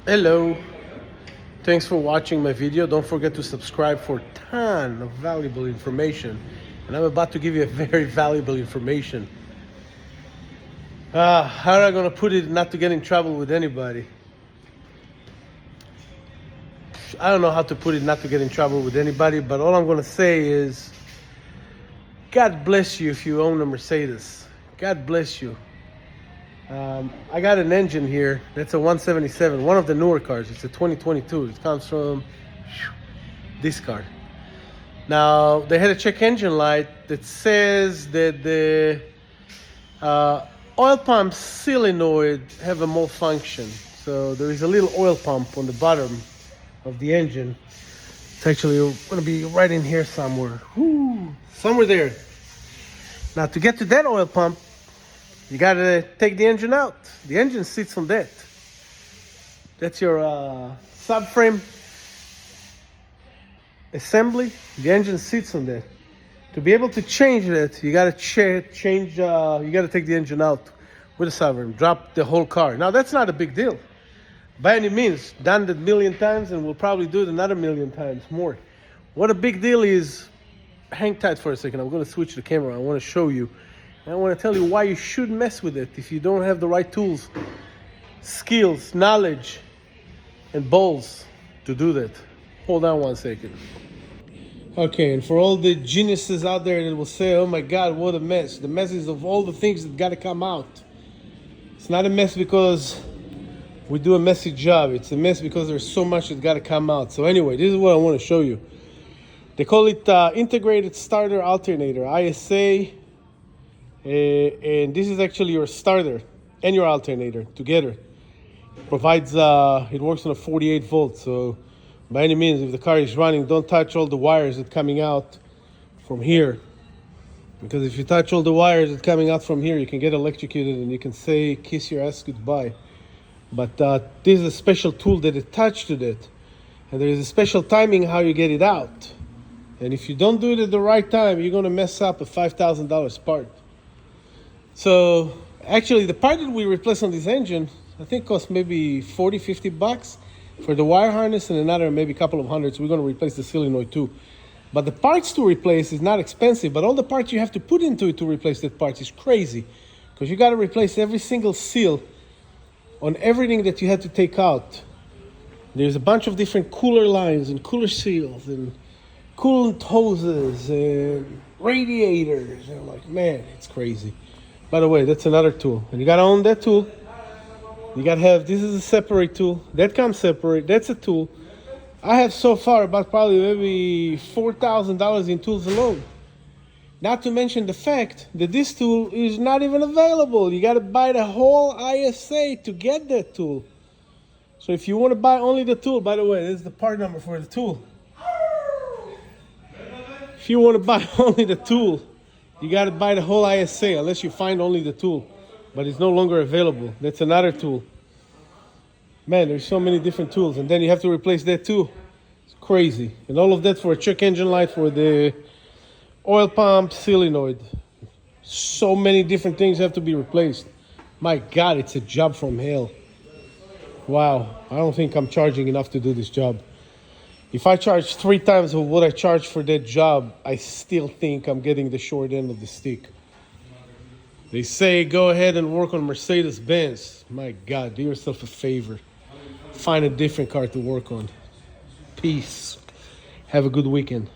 Hello, thanks for watching my video. Don't forget to subscribe for a ton of valuable information. And I'm about to give you a very valuable information. How am I gonna put it not to get in trouble with anybody? I don't know how to put it not to get in trouble with anybody, but all I'm gonna say is God bless you if you own a Mercedes. God bless you. I got an engine here. That's a 177, one of the newer cars. It's a 2022. It comes from this car. Now, they had a check engine light that says that the oil pump solenoid have a malfunction. So there is a little oil pump on the bottom of the engine. It's actually going to be right in here somewhere. Somewhere there. Now, to get to that oil pump, you gotta take the engine out. The engine sits on that. That's your subframe assembly. The engine sits on that. To be able to change that, you gotta change. You gotta take the engine out with a subframe. Drop the whole car. Now that's not a big deal, by any means. Done that a million times, and we'll probably do it another million times more. What a big deal is. Hang tight for a second. I'm gonna switch the camera. I want to show you. I want to tell you why you shouldn't mess with it if you don't have the right tools, skills, knowledge, and balls to do that. Hold on one second. Okay, and for all the geniuses out there that will say, oh my God, what a mess. The mess is of all the things that got to come out. It's not a mess because we do a messy job. It's a mess because there's so much that got to come out. So anyway, this is what I want to show you. They call it Integrated Starter Alternator, ISA. And this is actually your starter and your alternator together. Provides it works on a 48 volt, so by any means, if the car is running, don't touch all the wires that are coming out from here, because if you touch all the wires that are coming out from here, you can get electrocuted and you can say kiss your ass goodbye. But this is a special tool that is attached to that, and there is a special timing how you get it out. And if you don't do it at the right time, you're going to mess up a $5,000 part. So actually the part that we replaced on this engine, I think cost maybe 40, 50 bucks for the wire harness, and another maybe a couple of hundreds. We're going to replace the solenoid too. But the parts to replace is not expensive, but all the parts you have to put into it to replace that part is crazy, because you got to replace every single seal on everything that you had to take out. There's a bunch of different cooler lines and cooler seals and coolant hoses and radiators. And I'm like, man, it's crazy. By the way, that's another tool. And you gotta own that tool. You gotta have, this is a separate tool. That comes separate, that's a tool. I have so far about probably maybe $4,000 in tools alone. Not to mention the fact that this tool is not even available. You gotta buy the whole ISA to get that tool. So if you wanna buy only the tool, by the way, this is the part number for the tool. If you wanna buy only the tool, you got to buy the whole ISA unless you find only the tool, but it's no longer available. That's another tool. Man, there's so many different tools, and then you have to replace that too. It's crazy. And all of that for a check engine light for the oil pump solenoid. So many different things have to be replaced. My God, it's a job from hell. Wow, I don't think I'm charging enough to do this job. If I charge 3 times of what I charge for that job, I still think I'm getting the short end of the stick. They say go ahead and work on Mercedes-Benz. My God, do yourself a favor. Find a different car to work on. Peace. Have a good weekend.